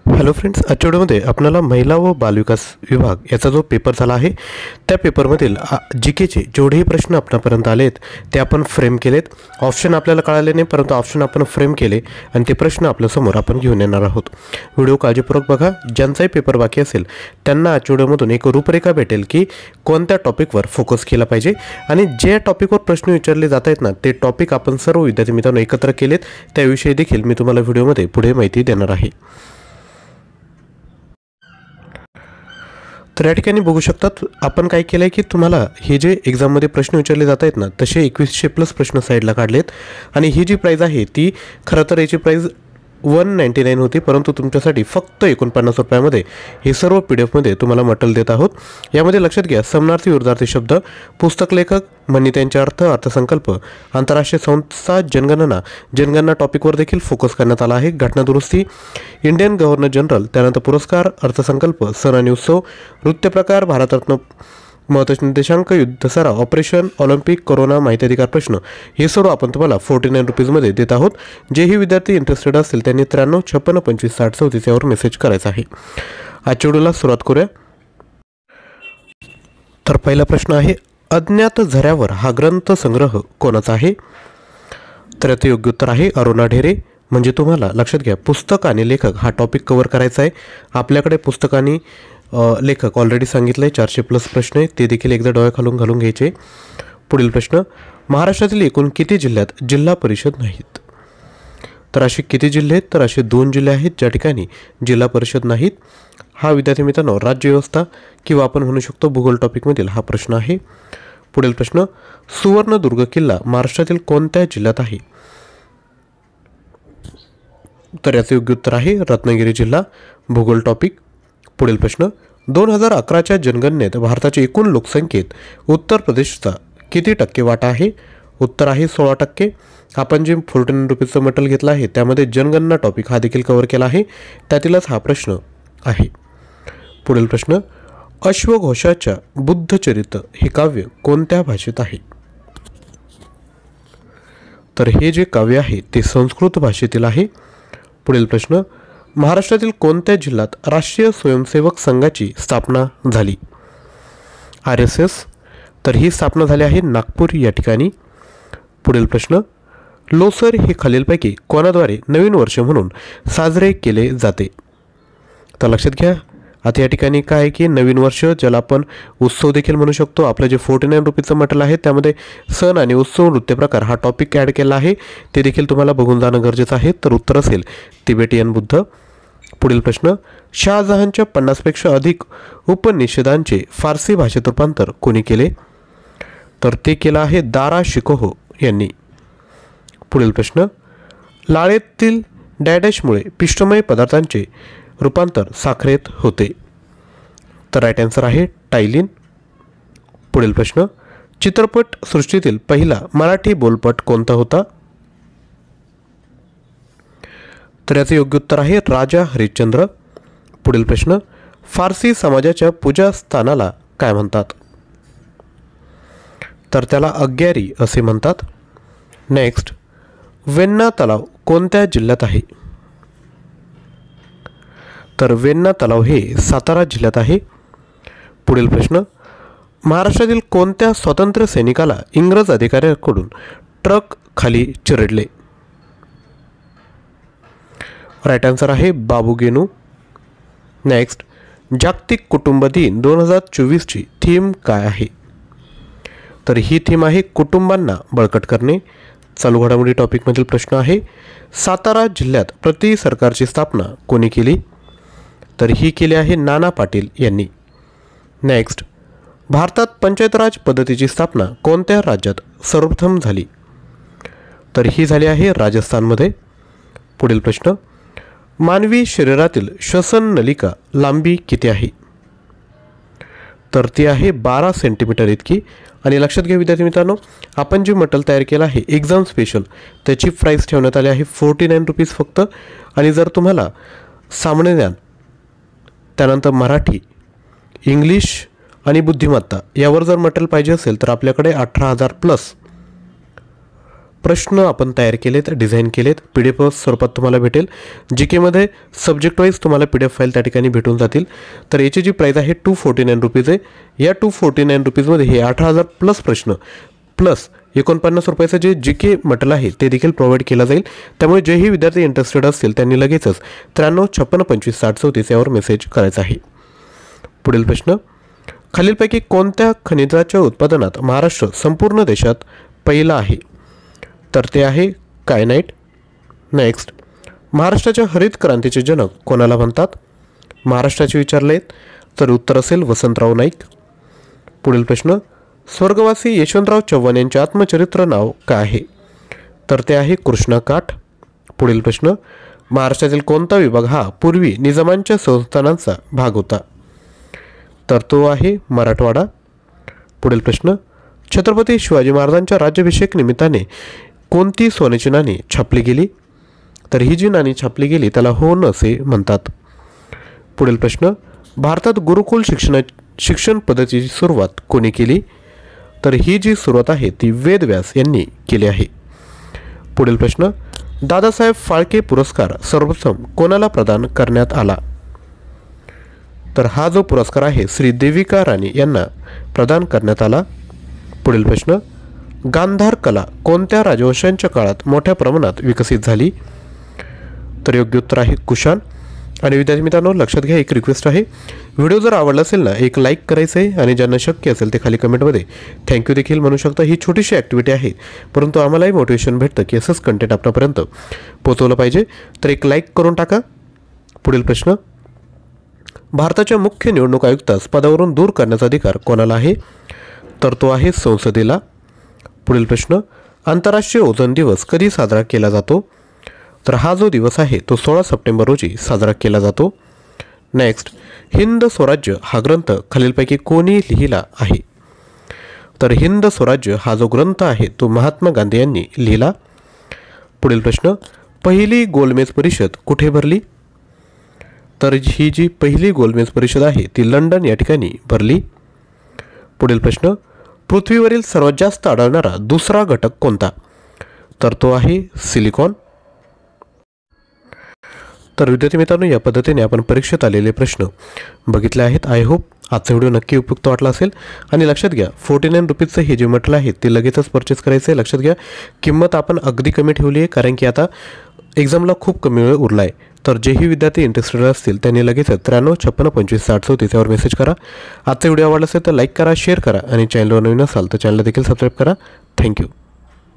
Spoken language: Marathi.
हॅलो फ्रेंड्स, आजच्या व्हिडिओमध्ये आपल्याला महिला व बालविकास विभाग याचा जो पेपर झाला आहे त्या पेपरमधील जी केचे जेवढेही प्रश्न आपल्यापर्यंत आलेत ते आपण फ्रेम केलेत. ऑप्शन आपल्याला कळाले नाही, परंतु ऑप्शन आपण फ्रेम केले आणि ते प्रश्न आपल्यासमोर आपण घेऊन येणार आहोत. व्हिडिओ काळजीपूर्वक बघा. ज्यांचाही पेपर बाकी असेल त्यांना आजच्या व्हिडिओमधून एक रूपरेखा भेटेल की कोणत्या टॉपिकवर फोकस केला पाहिजे आणि जे टॉपिकवर प्रश्न विचारले जात आहेत ना ते टॉपिक आपण सर्व विद्यार्थी मित्रांनो एकत्र केलेत. त्याविषयी देखील मी तुम्हाला व्हिडिओमध्ये पुढे माहिती देणार आहे. तर या ठिकाणी बघू शकतात आपण काय केलं आहे की तुम्हाला हे जे एक्झाममध्ये प्रश्न विचारले जात आहेत ना तसे 2100+ प्रश्न साईडला काढलेत आणि ही जी प्राईज आहे ती खरं तर याची प्राईज 199 होती, परंतु तुमच्यासाठी फक्त 49 रुपयामध्ये हे सर्व PDF तुम्हाला मटेरियल देत आहोत. यामध्ये लक्षात घ्या, समानार्थी विरुद्धार्थी शब्द, पुस्तक लेखक, म्हणी त्यांचे अर्थ, अर्थसंकल्प, आंतरराष्ट्रीय संस्था, जनगणना टॉपिकवर देखील फोकस करण्यात आला आहे. घटना दुरुस्ती, इंडियन गव्हर्नर जनरल, त्यानंतर पुरस्कार, अर्थसंकल्प, सण आणि उत्सव, नृत्य प्रकार, भारतरत्न, महत्त्वाचे निर्देशांक, युद्ध सराव, ऑपरेशन, ऑलिम्पिक, कोरोना, माहिती अधिकार प्रश्न हे सर्व आपण तुम्हाला 49 रुपीजमध्ये देत आहोत. जेही विद्यार्थी इंटरेस्टेड असतील त्यांनी 93 56 25 60 34 यावर मेसेज करायचा आहे. आजच्या व्हिडिओला सुरुवात करूया. तर पहिला प्रश्न आहे, अज्ञात झऱ्यावर हा ग्रंथ संग्रह कोणाचा आहे? तर याचे योग्य उत्तर आहे अरुणा ढेरे. म्हणजे तुम्हाला लक्षात घ्या, पुस्तक आणि लेखक हा टॉपिक कव्हर करायचा आहे. आपल्याकडे पुस्तक आणि लेखक ऑलरेडी सांगितलं आहे. 400+ प्रश्न आहेत, ते देखील एकदा डोळ्याखालून घालून घ्यायचे. पुढील प्रश्न, महाराष्ट्रातील एकूण किती जिल्ह्यात जिल्हा परिषद नाहीत? तर असे किती जिल्हे आहेत? तर असे 2 जिल्हे आहेत ज्या ठिकाणी जिल्हा परिषद नाहीत. हा विद्यार्थी मित्रांनो राज्य व्यवस्था किंवा आपण म्हणू शकतो भूगोल टॉपिकमधील हा प्रश्न आहे. पुढील प्रश्न, सुवर्णदुर्ग किल्ला महाराष्ट्रातील कोणत्या जिल्ह्यात आहे? तर याचे योग्य उत्तर आहे रत्नागिरी जिल्हा, भूगोल टॉपिक. पुढील प्रश्न, 2011च्या जनगणनेत भारताच्या एकूण लोकसंख्येत उत्तर प्रदेशचा किती टक्के वाटा आहे? उत्तर आहे 16%. आपण जे 49 रुपीजचं मटेरियल घेतलं आहे त्यामध्ये जनगणना टॉपिक हा देखील कव्हर केला आहे, त्यातीलच हा प्रश्न आहे. पुढील प्रश्न, अश्वघोषाच्या बुद्धचरित हे काव्य कोणत्या भाषेत आहे? तर हे जे काव्य आहे ते संस्कृत भाषेतील आहे. पुढील प्रश्न, महाराष्ट्रातील कोणत्या जिल्ह्यात राष्ट्रीय स्वयंसेवक संघाची स्थापना झाली? RSS. तर ही स्थापना झाली आहे नागपूर या ठिकाणी. पुढील प्रश्न, लोसर हे खालीलपैकी कोणाद्वारे नवीन वर्ष म्हणून साजरे केले जाते? तर लक्षात घ्या, आता या ठिकाणी काय आहे की नवीन वर्ष ज्याला आपण उत्सव देखील म्हणू शकतो. आपलं जे 49 रुपीजचं मटेरियल आहे त्यामध्ये सण आणि उत्सव नृत्य प्रकार हा टॉपिक ॲड केला आहे, ते देखील तुम्हाला बघून जाणं गरजेचं आहे. तर उत्तर असेल तिबेटियन बुद्ध. पुढील प्रश्न, शहाजहानच्या 50पेक्षा अधिक उपनिषदांचे फारसी भाषेत रूपांतर कोणी केले? तर ते केलं आहे दारा शिकोह यांनी. पुढील प्रश्न, लाळेतील डॅडॅशमुळे पिष्टमय पदार्थांचे रूपांतर साखरेत होते? तर राईट आन्सर आहे टायलिन. पुढील प्रश्न, चित्रपट सृष्टीतील पहिला मराठी बोलपट कोणता होता? तर याचे योग्य उत्तर आहे राजा हरिश्चंद्र. पुढील प्रश्न, फारसी समाजाच्या पूजास्थानाला काय म्हणतात? तर त्याला अग्यारी असे म्हणतात. नेक्स्ट, वेण्णा तलाव कोणत्या जिल्ह्यात आहे? तर वेण्णा तलाव हे सातारा जिल्ह्यात आहे. पुढील प्रश्न, महाराष्ट्रातील कोणत्या स्वातंत्र्य सैनिकाला इंग्रज अधिकाऱ्याकडून ट्रक खाली चिरडले? राईट आन्सर आहे बाबू गेनू. नेक्स्ट, जागतिक कुटुंब दिन 2024ची थीम काय आहे? तर ही थीम आहे कुटुंबांना बळकट करणे. चालू घडामोडी टॉपिकमधील प्रश्न आहे, सातारा जिल्ह्यात प्रति सरकारची स्थापना कोणी केली? तर ही केली आहे नाना पाटील यांनी. नेक्स्ट, भारतात पंचायत राज पद्धतीची स्थापना कोणत्या राज्यात सर्वप्रथम झाली? तर ही झाली आहे राजस्थानमध्ये. पुढील प्रश्न, मानवी शरीरातील श्वसन नलिका लांबी किती आहे? तर ती आहे 12 सेंटीमीटर इतकी. आणि लक्षात घ्या विद्यार्थी मित्रांनो, आपण जे मटेरियल तयार केलं आहे एक्झाम स्पेशल त्याची प्राईस ठेवण्यात आली आहे 49 रुपीज फक्त. आणि जर तुम्हाला सामान्य ज्ञान, त्यानंतर मराठी, इंग्लिश आणि बुद्धिमत्ता यावर जर मटेरियल पाहिजे असेल तर आपल्याकडे 18,000+ प्रश्न आपण तयार केलेत, डिझाईन केलेत, PDF स्वरूपात तुम्हाला भेटेल. GKमध्ये सब्जेक्ट वाईज तुम्हाला PDF फाईल त्या ठिकाणी भेटून जातील. तर याची जी प्राईस आहे 249 रुपीज आहे. या 249 रुपीजमध्ये हे 18,000 प्लस प्रश्न प्लस 49 रुपयाचं जे GK मटेरियल आहे ते देखील प्रोव्हाइड केलं जाईल. त्यामुळे जेही विद्यार्थी इंटरेस्टेड असतील त्यांनी लगेचच 93 56 25 60 34 यावर मेसेज करायचा आहे. पुढील प्रश्न, खालीलपैकी कोणत्या खनिजाच्या उत्पादनात महाराष्ट्र संपूर्ण देशात पहिला आहे? तर ते आहे कायनाईट. नेक्स्ट, महाराष्ट्राच्या हरित क्रांतीचे जनक कोणाला म्हणतात? महाराष्ट्राचे विचारले तर उत्तर असेल वसंतराव नाईक. पुढील प्रश्न, स्वर्गवासी यशवंतराव चव्हाण यांचे आत्मचरित्र नाव काय आहे? तर ते आहे कृष्णाकाठ. पुढील प्रश्न, महाराष्ट्रातील कोणता विभाग हा पूर्वी निजामांच्या संस्थानांचा भाग होता? तर तो आहे मराठवाडा. पुढील प्रश्न, छत्रपती शिवाजी महाराजांच्या राज्याभिषेक निमित्ताने कोणती सोन्याची नाणी छापली गेली? तर ही जी नाणी छापली गेली त्याला होन असे म्हणतात. पुढील प्रश्न, भारतात गुरुकुल शिक्षण पद्धतीची सुरुवात कोणी केली? तर ही जी सुरुवात आहे ती वेदव्यास यांनी केली आहे. पुढील प्रश्न, दादासाहेब फाळके पुरस्कार सर्वप्रथम कोणाला प्रदान करण्यात आला? तर हा जो पुरस्कार आहे श्री देविका राणी यांना प्रदान करण्यात आला. पुढील प्रश्न, गांधार कला कोणत्या राजवंशांच्या काळात मोठ्या प्रमाणात विकसित झाली? तर योग्य उत्तर आहे कुशाण. आणि विद्यार्थी मित्रांनो, लक्षात घ्या, एक रिक्वेस्ट आहे, व्हिडिओ जर आवडला असेल ना, एक लाईक करायचं आहे आणि ज्यांना शक्य असेल ते खाली कमेंटमध्ये थँक्यू देखील म्हणू शकता. ही छोटीशी ॲक्टिव्हिटी आहे, परंतु आम्हालाही मोटिवेशन भेटतं की असंच कंटेंट आपल्यापर्यंत पोहोचवलं पाहिजे. तर एक लाईक करून टाका. पुढील प्रश्न, भारताच्या मुख्य निवडणूक आयुक्तास पदावरून दूर करण्याचा अधिकार कोणाला आहे? तर तो आहे संसदेला. पुढील प्रश्न, आंतरराष्ट्रीय ओझोन दिवस कधी साजरा केला जातो? तर हा जो दिवस आहे तो 16 सप्टेंबर रोजी साजरा केला जातो. नेक्स्ट, हिंद स्वराज्य हा ग्रंथ खालीलपैकी कोणी लिहिला आहे? तर हिंद स्वराज्य हा जो ग्रंथ आहे तो महात्मा गांधी यांनी लिहिला. पुढील प्रश्न, पहिली गोलमेज परिषद कुठे भरली? तर ही जी पहिली गोलमेज परिषद आहे ती लंडन या ठिकाणी भरली. पुढील प्रश्न, पृथ्वीवरील सर्वात जास्त आढळणारा दुसरा घटक कोणता? तर तो आहे सिलिकॉन. तर विद्यार्थी मित्रांनो, या पद्धतीने आपण परीक्षेत आलेले प्रश्न बघितले आहेत. आय होप आजचा व्हिडिओ नक्की उपयुक्त वाटला असेल. आणि लक्षात घ्या, 49 रुपीजचं हे जे मटेरियल आहे ते लगेचच परचेस करायचं आहे. लक्षात घ्या, किंमत आपण अगदी कमी ठेवली आहे, कारण की आता एक्झामला खूप कमी वेळ उरला आहे. तर जेही विद्यार्थी इंटरेस्टेड असतील त्यांनी लगेच 93 56 25 60 34 मेसेज करा. आजचा व्हिडिओ आवडला असेल तर लाईक करा, शेअर करा आणि चॅनलवर नवीन असाल तर चॅनलला देखील सबस्क्राईब करा. थँक्यू.